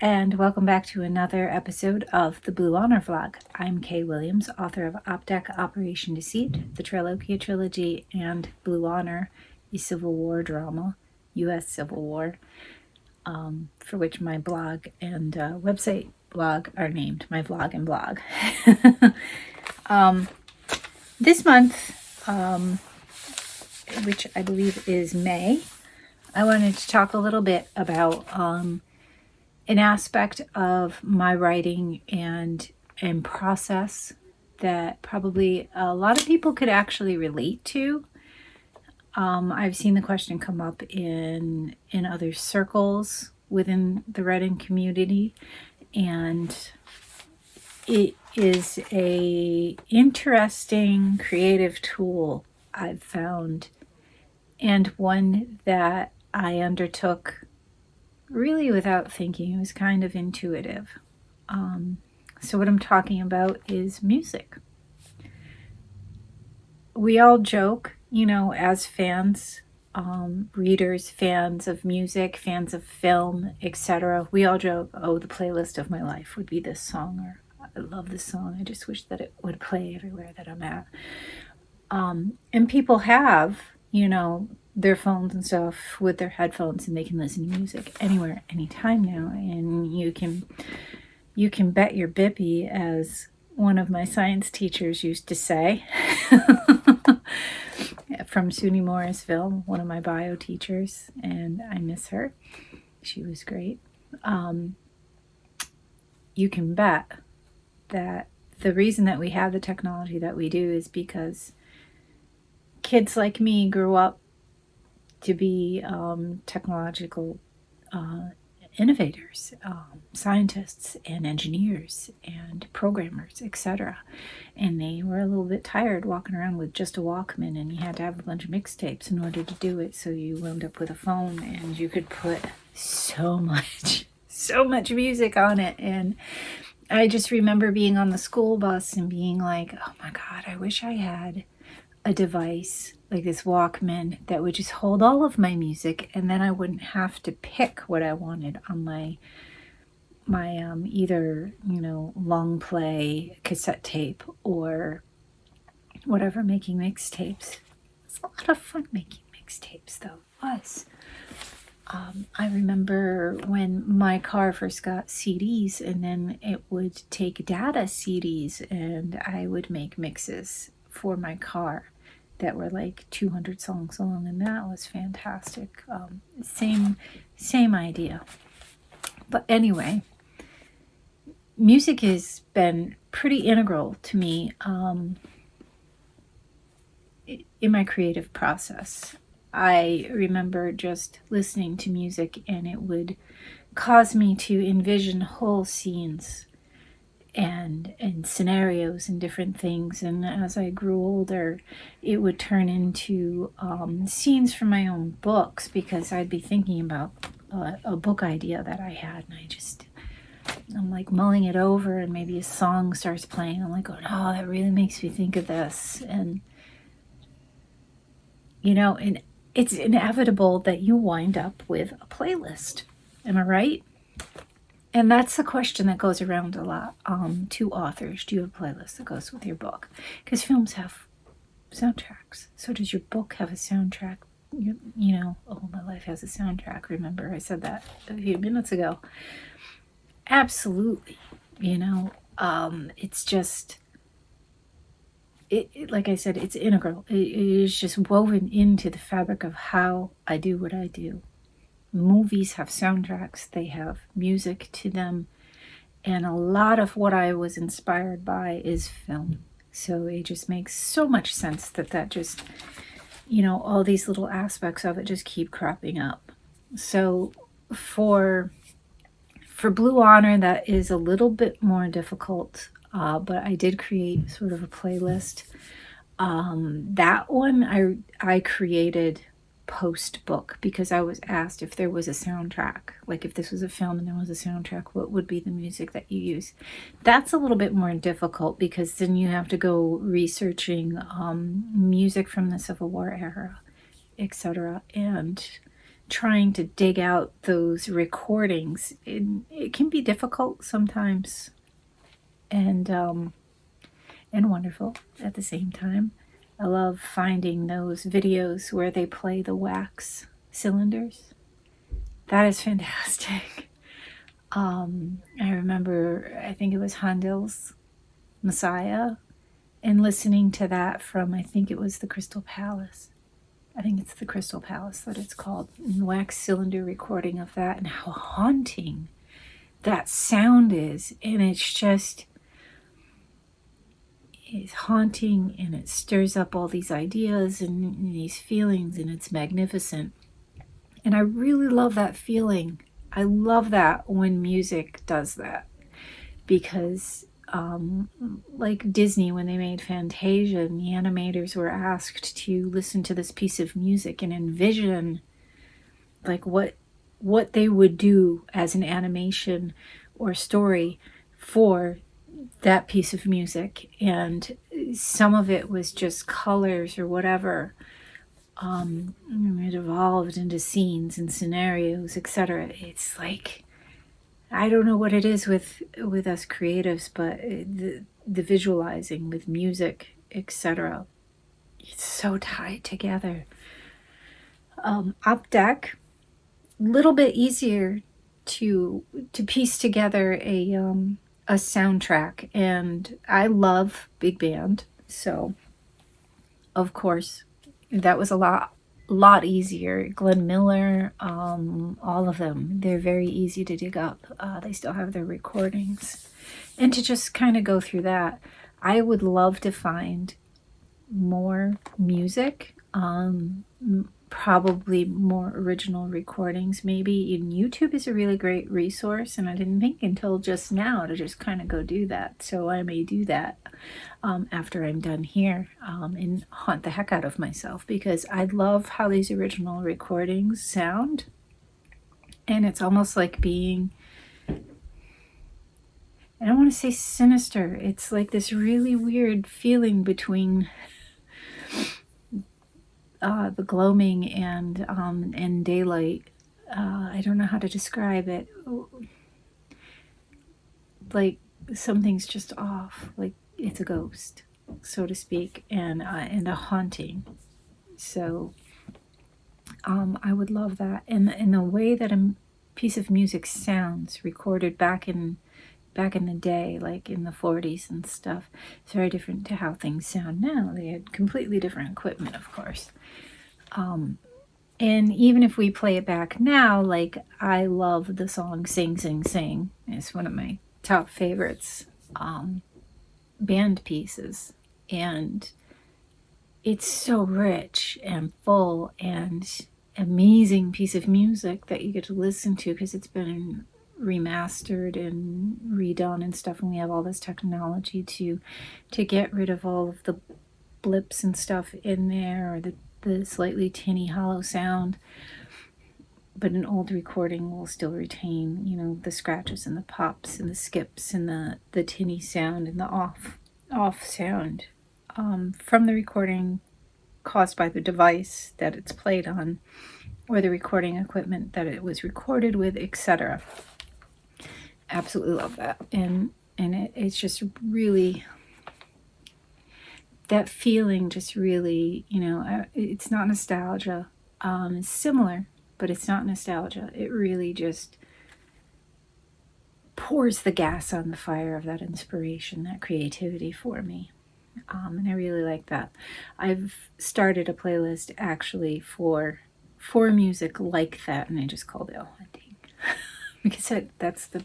and welcome back to another episode of the Blue Honor Vlog. I'm Kay Williams, author of op-dec Operation Deceit, the Trilogia Trilogy, and Blue Honor, a Civil War drama, U.S. Civil War, for which my blog and website blog are named, my vlog and blog. This month, which I believe is May, I wanted to talk a little bit about an aspect of my writing and process that probably a lot of people could actually relate to. I've seen the question come up in other circles within the writing community, and it is a interesting creative tool I've found, and one that I undertook really without thinking. It was kind of intuitive. So what I'm talking about is music. We all joke, as fans, readers, fans of music, fans of film, etc. We all joke, oh, the playlist of my life would be this song, or I love this song, I just wish that it would play everywhere that I'm at. And people have, their phones and stuff with their headphones, and they can listen to music anywhere, anytime now. And you can bet your bippy, as one of my science teachers used to say, from SUNY Morrisville, one of my bio teachers, and I miss her. She was great. You can bet that the reason that we have the technology that we do is because kids like me grew up to be technological innovators, scientists and engineers and programmers, etc. And they were a little bit tired walking around with just a Walkman, and you had to have a bunch of mixtapes in order to do it. So you wound up with a phone, and you could put so much music on it. And I just remember being on the school bus and being like, oh my God, I wish I had a device like this Walkman that would just hold all of my music, and then I wouldn't have to pick what I wanted on my either long play cassette tape or whatever, making mixtapes. It's a lot of fun making mixtapes, though. It was. I remember when my car first got CDs, and then it would take data CDs, and I would make mixes for my car that were like 200 songs long, and that was fantastic. Same idea. But anyway, music has been pretty integral to me in my creative process. I remember just listening to music, and it would cause me to envision whole scenes and scenarios and different things. And as I grew older, it would turn into scenes from my own books, because I'd be thinking about a book idea that I had, and I'm like mulling it over, and maybe a song starts playing. I'm like, oh, that really makes me think of this. And and it's inevitable that you wind up with a playlist. Am I right? And that's the question that goes around a lot to authors. Do you have a playlist that goes with your book? Because films have soundtracks. So does your book have a soundtrack? Oh, my life has a soundtrack. Remember, I said that a few minutes ago. Absolutely. It's just, like I said, it's integral. It is just woven into the fabric of how I do what I do. Movies have soundtracks, they have music to them, and a lot of what I was inspired by is film. So it just makes so much sense that just, all these little aspects of it just keep cropping up. So for Blue Honor, that is a little bit more difficult, but I did create sort of a playlist. That one I created post-book, because I was asked if there was a soundtrack, like if this was a film and there was a soundtrack, what would be the music that you use? That's a little bit more difficult, because then you have to go researching music from the Civil War era, etc. And trying to dig out those recordings. It can be difficult sometimes, and wonderful at the same time. I love finding those videos where they play the wax cylinders. That is fantastic. I remember, I think it was Handel's Messiah, and listening to that from, I think it was the Crystal Palace. I think it's the Crystal Palace that it's called. Wax cylinder recording of that, and how haunting that sound is. And it's haunting, and it stirs up all these ideas and these feelings, and it's magnificent. And I really love that feeling. I love that when music does that, because like Disney, when they made Fantasia, and the animators were asked to listen to this piece of music and envision like what they would do as an animation or story for that piece of music, and some of it was just colors or whatever. It evolved into scenes and scenarios, etc. It's like, I don't know what it is with us creatives, but the visualizing with music, etc. It's so tied together. Op-dec, a little bit easier to piece together a soundtrack, and I love big band, so of course that was a lot easier. Glenn Miller, all of them, they're very easy to dig up. They still have their recordings, and to just kind of go through that. I would love to find more music, probably more original recordings maybe. And YouTube is a really great resource, and I didn't think until just now to just kind of go do that, so I may do that after I'm done here, and haunt the heck out of myself, because I love how these original recordings sound, and it's almost like being, I don't want to say sinister, it's like this really weird feeling between the gloaming and daylight. I don't know how to describe it. Like something's just off, like it's a ghost, so to speak, and a haunting. So I would love that, and the way that a piece of music sounds recorded back in the day, like in the 40s and stuff, it's very different to how things sound now. They had completely different equipment, of course. And even if we play it back now, like I love the song Sing Sing Sing. It's one of my top favorites band pieces, and it's so rich and full and amazing piece of music that you get to listen to, because it's been remastered and redone and stuff, and we have all this technology to get rid of all of the blips and stuff in there, or the slightly tinny hollow sound. But an old recording will still retain, the scratches and the pops and the skips and the tinny sound and the off sound from the recording caused by the device that it's played on, or the recording equipment that it was recorded with, etc. Absolutely love that. And it's just really, that feeling just really, it's not nostalgia. It's similar, but it's not nostalgia. It really just pours the gas on the fire of that inspiration, that creativity for me. And I really like that. I've started a playlist actually for music like that, and I just called it haunting. Because that's the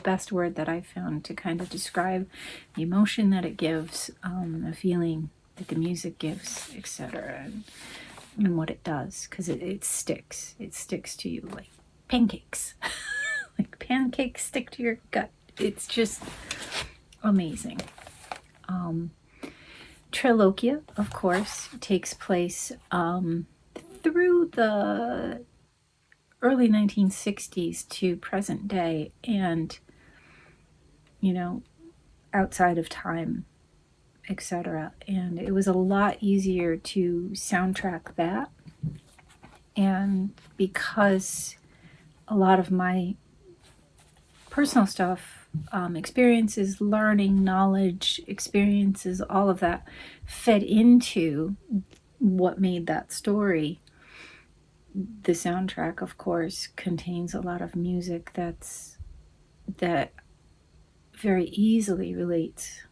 best word that I've found to kind of describe the emotion that it gives, the feeling that the music gives, etc., and what it does, because it sticks. It sticks to you like pancakes. Like pancakes stick to your gut. It's just amazing. Triloquia, of course, takes place through the early 1960s to present day, and outside of time, etc. And it was a lot easier to soundtrack that And because a lot of my personal stuff, experiences, learning, knowledge, experiences, all of that fed into what made that story. The soundtrack, of course, contains a lot of music that very easily relates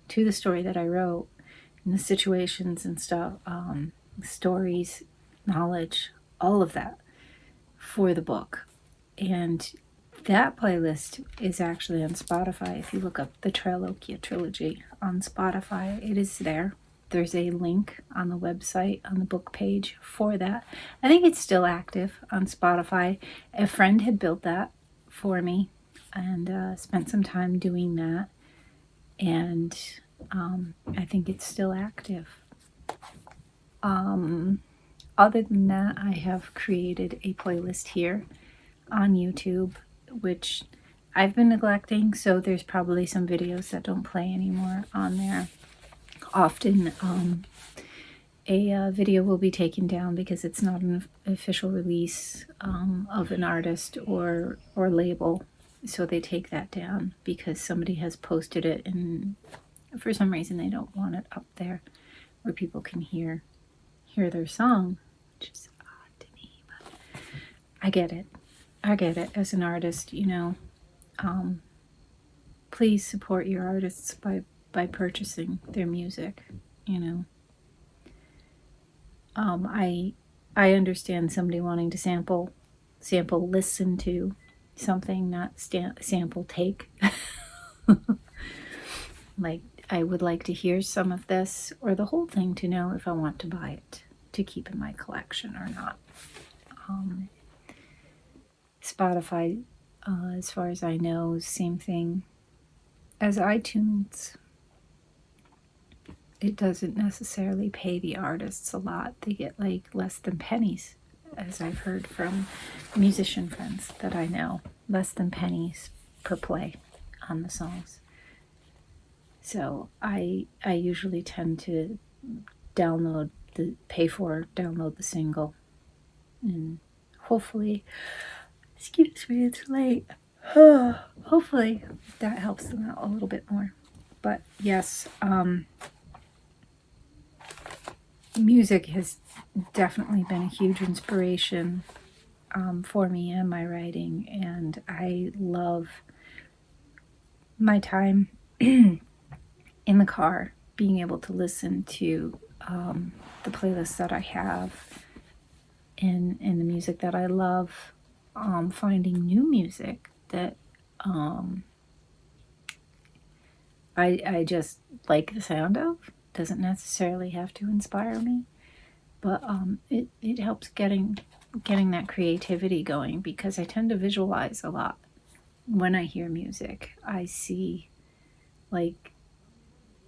to the story that I wrote, and the situations and stuff, stories, knowledge, all of that for the book. And that playlist is actually on Spotify. If you look up the Trailokia trilogy on Spotify, it is there. There's a link on the website, on the book page for that. I think it's still active on Spotify. A friend had built that for me and spent some time doing that. And I think it's still active. Other than that, I have created a playlist here on YouTube, which I've been neglecting, so there's probably some videos that don't play anymore on there. Often a video will be taken down because it's not an official release of an artist or label, so they take that down because somebody has posted it and for some reason they don't want it up there where people can hear their song, which is odd to me, but I get it as an artist, please support your artists by purchasing their music. I understand somebody wanting to sample, listen to something, not sample take. Like, I would like to hear some of this or the whole thing to know if I want to buy it to keep in my collection or not. Spotify, as far as I know, same thing as iTunes. It doesn't necessarily pay the artists a lot. They get like less than pennies, as I've heard from musician friends that I know. Less than pennies per play on the songs. So I usually tend to download the single, and hopefully, excuse me, it's late. Hopefully that helps them out a little bit more. But yes, music has definitely been a huge inspiration for me and my writing, and I love my time in the car being able to listen to the playlists that I have and the music that I love, finding new music that I just like the sound of. Doesn't necessarily have to inspire me, but it helps getting that creativity going, because I tend to visualize a lot when I hear music. I see, like,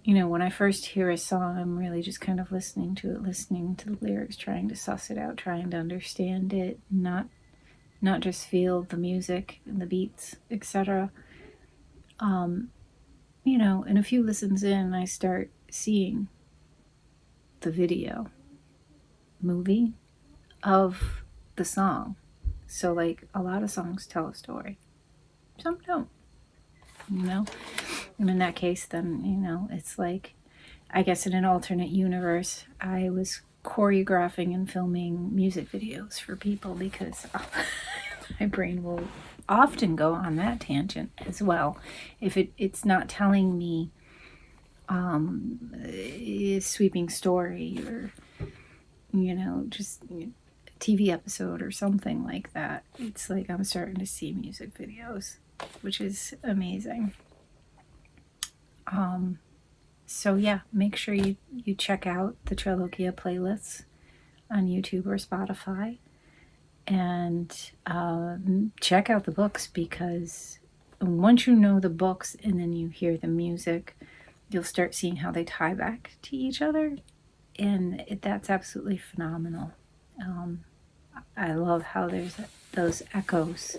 when I first hear a song, I'm really just kind of listening to the lyrics, trying to suss it out, trying to understand it, not just feel the music and the beats, etc. And a few listens in, I start seeing the movie of the song. So, like, a lot of songs tell a story. Some don't, And in that case, then, it's like, I guess in an alternate universe, I was choreographing and filming music videos for people, because my brain will often go on that tangent as well. If it's not telling me a sweeping story or, just a TV episode or something like that, it's like I'm starting to see music videos, which is amazing. So yeah, make sure you check out the Trilogia playlists on YouTube or Spotify, and check out the books, because once you know the books and then you hear the music, you'll start seeing how they tie back to each other, and that's absolutely phenomenal. I love how there's those echoes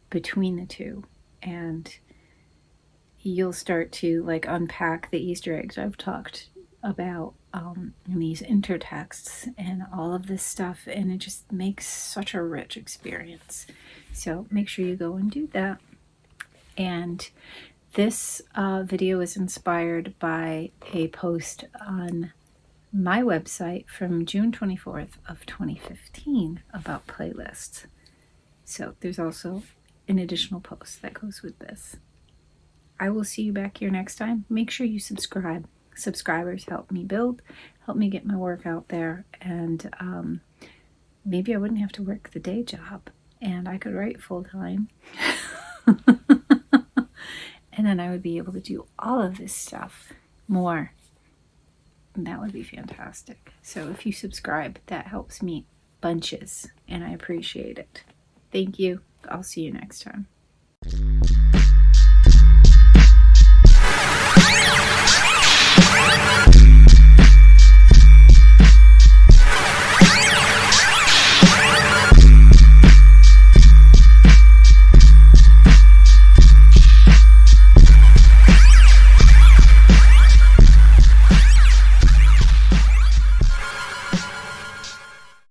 between the two, and you'll start to like unpack the Easter eggs I've talked about these intertexts and all of this stuff, and it just makes such a rich experience. So make sure you go and do that. And this video is inspired by a post on my website from June 24th of 2015 about playlists. So there's also an additional post that goes with this. I will see you back here next time. Make sure you subscribe. Subscribers help me build, help me get my work out there, and maybe I wouldn't have to work the day job and I could write full-time. And then I would be able to do all of this stuff more. And that would be fantastic. So if you subscribe, that helps me bunches, and I appreciate it. Thank you. I'll see you next time.